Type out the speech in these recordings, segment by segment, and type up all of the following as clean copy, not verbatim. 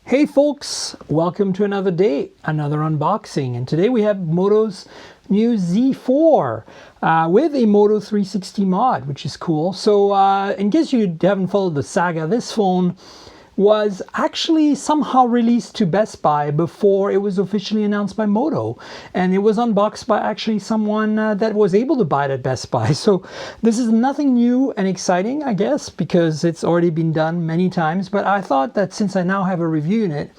Hey folks, welcome to another day, another unboxing, and today we have Moto's new Z4 with a Moto 360 mod, which is cool. So in case you haven't followed the saga, this phone was actually somehow released to Best Buy before it was officially announced by Moto, and it was unboxed by actually someone that was able to buy it at Best Buy. So this is nothing new and exciting, I guess, because it's already been done many times, but I thought that since I now have a review in it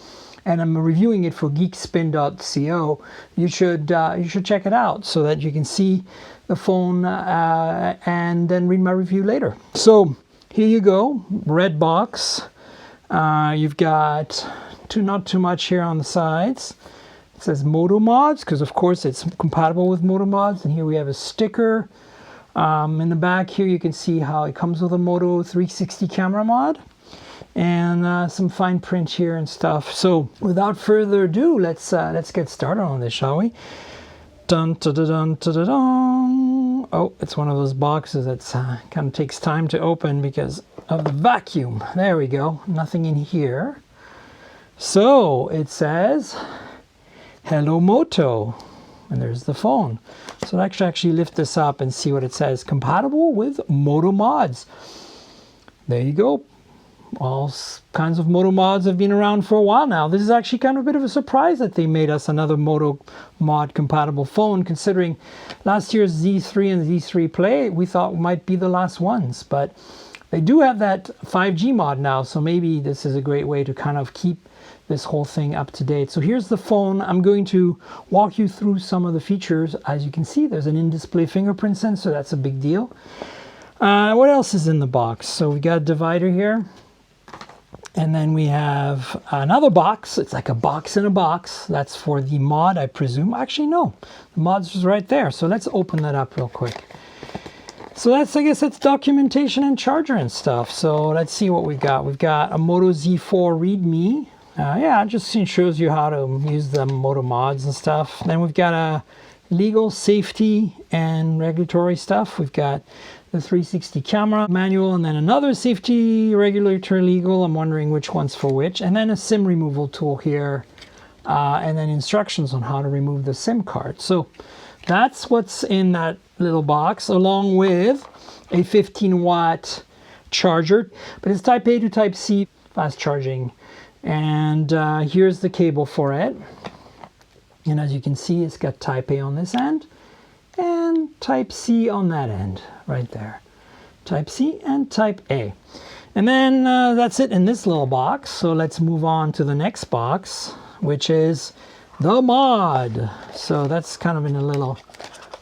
and I'm reviewing it for geekspin.co, you should check it out so that you can see the phone and then read my review later. So here you go, red box. You've got not too much here on the sides. It says Moto Mods because of course it's compatible with Moto Mods, and here we have a sticker. In the back here you can see how it comes with a Moto 360 camera mod and some fine print here and stuff. So without further ado, let's get started on this, shall we? Dun, dun, dun, dun, dun, dun. Oh, it's one of those boxes that's kind of takes time to open because of the vacuum. There we go. Nothing in here. So it says, "Hello Moto," and there's the phone. So let's actually lift this up and see what it says. Compatible with Moto Mods. There you go. All kinds of Moto Mods have been around for a while now. This is actually kind of a bit of a surprise that they made us another Moto Mod compatible phone, considering last year's Z3 and Z3 Play we thought might be the last ones, but they do have that 5G mod now, so maybe this is a great way to kind of keep this whole thing up to date. So here's the phone. I'm going to walk you through some of the features. As you can see, there's an in-display fingerprint sensor. That's a big deal. What else is in the box? So we got a divider here. And then we have another box. It's like a box in a box. That's for the mod, I presume. Actually, no. The mod's just right there. So let's open that up real quick. So I guess that's documentation and charger and stuff. So let's see what we've got. We've got a Moto Z4 README. Yeah, it just shows you how to use the Moto mods and stuff. Then we've got a legal, safety, and regulatory stuff. We've got the 360 camera manual, and then another safety, regulatory, legal. I'm wondering which one's for which. And then a SIM removal tool here, and then instructions on how to remove the SIM card. So that's what's in that little box, along with a 15-watt charger, but it's Type A to Type C fast charging. And here's the cable for it. And as you can see, it's got Type A on this end and Type C on that end right there. Type C and Type A. And then that's it in this little box. So let's move on to the next box, which is the mod. So that's kind of in a little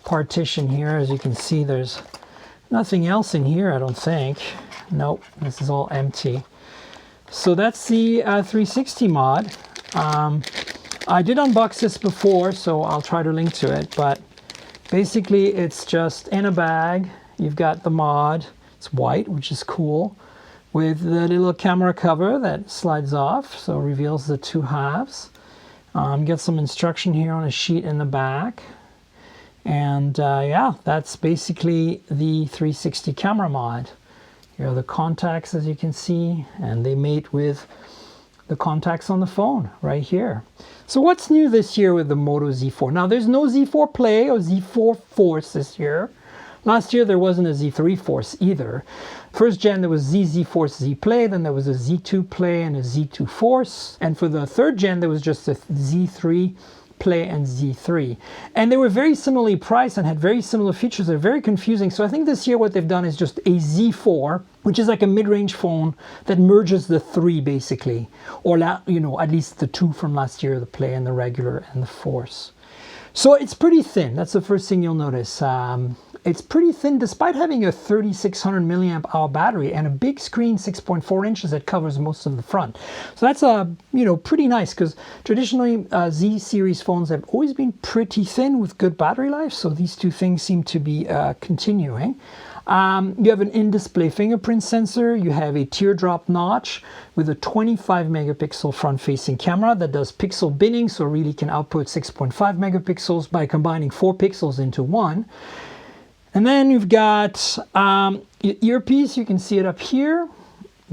partition here. As you can see, there's nothing else in here, I don't think. Nope, this is all empty. So that's the 360 mod. I did unbox this before, so I'll try to link to it, but basically it's just in a bag. You've got the mod. It's white, which is cool, with the little camera cover that slides off, so reveals the two halves. Get some instruction here on a sheet in the back. And yeah, that's basically the 360 camera mod. Here are the contacts, as you can see, and they mate with the contacts on the phone right here. So what's new this year with the Moto Z4? Now, there's no Z4 Play or Z4 Force this year. Last year, there wasn't a Z3 Force either. First gen, there was Z Force Z Play, then there was a Z2 Play and a Z2 Force. And for the third gen, there was just a Z3 Play and Z3. And they were very similarly priced and had very similar features. They're very confusing. So I think this year what they've done is just a Z4, which is like a mid-range phone that merges the three basically, or you know, at least the two from last year, the Play and the regular and the Force. So it's pretty thin. That's the first thing you'll notice. It's pretty thin despite having a 3600 milliamp hour battery and a big screen, 6.4 inches, that covers most of the front. So that's you know, pretty nice, because traditionally Z series phones have always been pretty thin with good battery life. So these two things seem to be continuing. You have an in-display fingerprint sensor. You have a teardrop notch with a 25 megapixel front-facing camera that does pixel binning, so really can output 6.5 megapixels by combining 4 pixels into one. And then you've got earpiece. You can see it up here.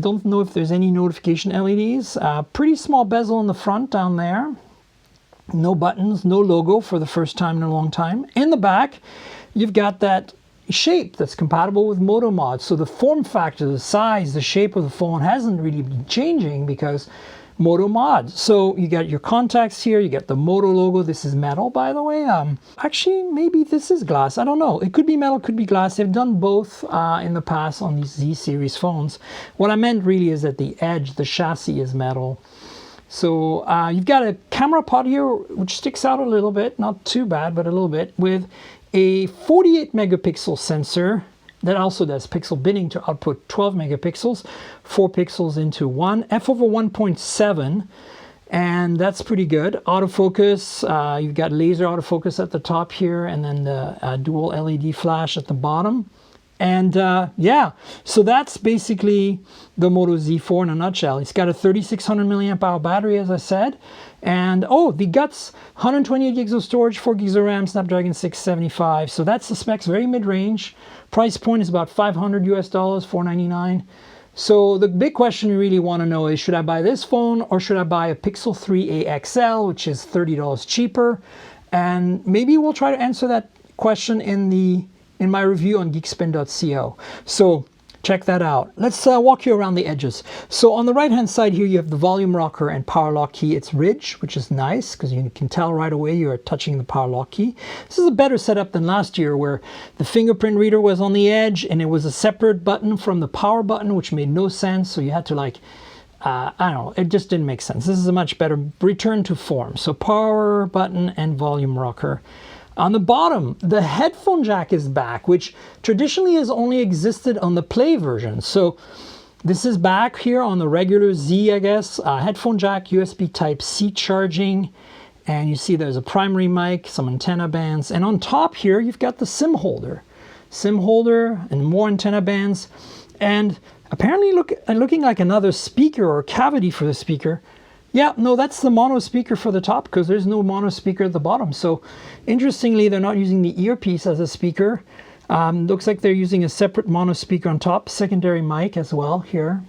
Don't know if there's any notification LEDs. Pretty small bezel in the front down there. No buttons, no logo for the first time in a long time. In the back, you've got that shape that's compatible with Moto Mod. So the form factor, the size, the shape of the phone hasn't really been changing because Moto Mod. So you got your contacts here, you get the Moto logo. This is metal, by the way. Actually, maybe this is glass. I don't know. It could be metal, could be glass. They've done both in the past on these Z series phones. What I meant really is that the edge, the chassis is metal. So you've got a camera pod here, which sticks out a little bit, not too bad, but a little bit, with a 48 megapixel sensor that also does pixel binning to output 12 megapixels, 4 pixels into 1, f/1.7, and that's pretty good. Autofocus, you've got laser autofocus at the top here, and then the dual LED flash at the bottom. And yeah, so that's basically the Moto Z4 in a nutshell. It's got a 3600 milliamp hour battery, as I said. And oh, the guts, 128 gigs of storage, 4 gigs of RAM, Snapdragon 675. So that's the specs, very mid-range. Price point is about $500 US, $499. So the big question you really want to know is, should I buy this phone or should I buy a Pixel 3a XL, which is $30 cheaper? And maybe we'll try to answer that question in my review on geekspin.co. So check that out. Let's walk you around the edges. So on the right hand side here, you have the volume rocker and power lock key. It's ridged, which is nice because you can tell right away you are touching the power lock key. This is a better setup than last year where the fingerprint reader was on the edge and it was a separate button from the power button, which made no sense. So you had to I don't know, it just didn't make sense. This is a much better return to form. So power button and volume rocker. On the bottom, the headphone jack is back, which traditionally has only existed on the Play version. So this is back here on the regular Z, I guess. Headphone jack, USB Type-C charging, and you see there's a primary mic, some antenna bands, and on top here, you've got the SIM holder. SIM holder and more antenna bands, and apparently looking like another speaker or cavity for the speaker. Yeah, no, that's the mono speaker for the top because there's no mono speaker at the bottom. So interestingly, they're not using the earpiece as a speaker. Looks like they're using a separate mono speaker on top, secondary mic as well here.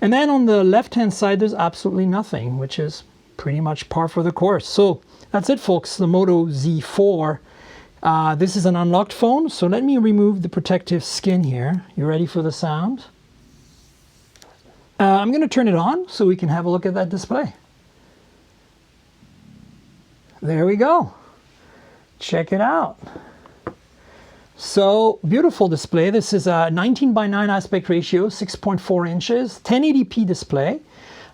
And then on the left-hand side, there's absolutely nothing, which is pretty much par for the course. So that's it, folks, the Moto Z4. This is an unlocked phone, so let me remove the protective skin here. You ready for the sound? I'm going to turn it on so we can have a look at that display. There we go. Check it out. So beautiful display. This is a 19:9 aspect ratio, 6.4 inches, 1080p display.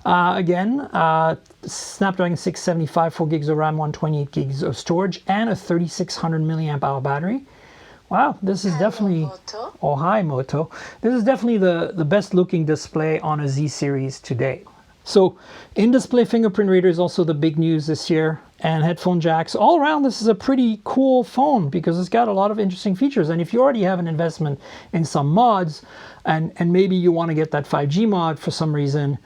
Again, Snapdragon 675, 4 gigs of RAM, 128 gigs of storage, and a 3600 milliamp hour battery. Wow, this is definitely, Moto. Oh hi Moto. This is definitely the best looking display on a Z series to date. So in-display fingerprint reader is also the big news this year, and headphone jacks. All around, this is a pretty cool phone because it's got a lot of interesting features. And if you already have an investment in some mods, and maybe you want to get that 5G mod for some reason,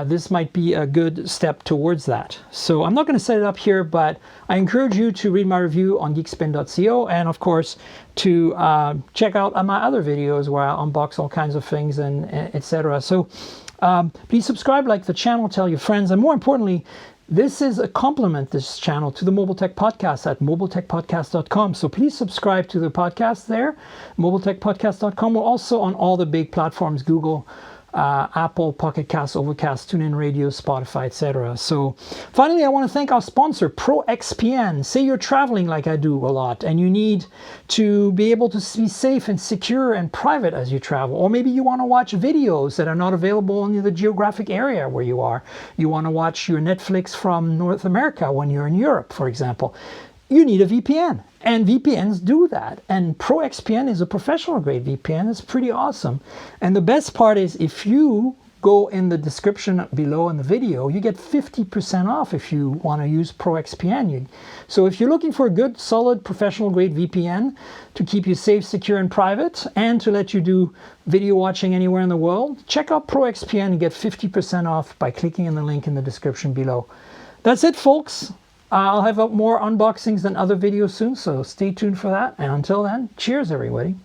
this might be a good step towards that. So I'm not going to set it up here, but I encourage you to read my review on geekspin.co, and of course to check out my other videos where I unbox all kinds of things and etc. So please subscribe, like the channel, tell your friends, and more importantly, this is a complement, this channel, to the Mobile Tech Podcast at mobiletechpodcast.com. So please subscribe to the podcast there, mobiletechpodcast.com. We're also on all the big platforms, Google, Apple, Pocket Cast, Overcast, TuneIn Radio, Spotify, etc. So finally, I want to thank our sponsor, ProXPN. Say you're traveling like I do a lot and you need to be able to be safe and secure and private as you travel. Or maybe you want to watch videos that are not available in the geographic area where you are. You want to watch your Netflix from North America when you're in Europe, for example. You need a VPN. And VPNs do that. And ProXPN is a professional grade VPN. It's pretty awesome. And the best part is if you go in the description below in the video, you get 50% off if you want to use ProXPN. So if you're looking for a good, solid, professional grade VPN to keep you safe, secure, and private, and to let you do video watching anywhere in the world, check out ProXPN and get 50% off by clicking in the link in the description below. That's it, folks. I'll have more unboxings and other videos soon, so stay tuned for that. And until then, cheers, everybody.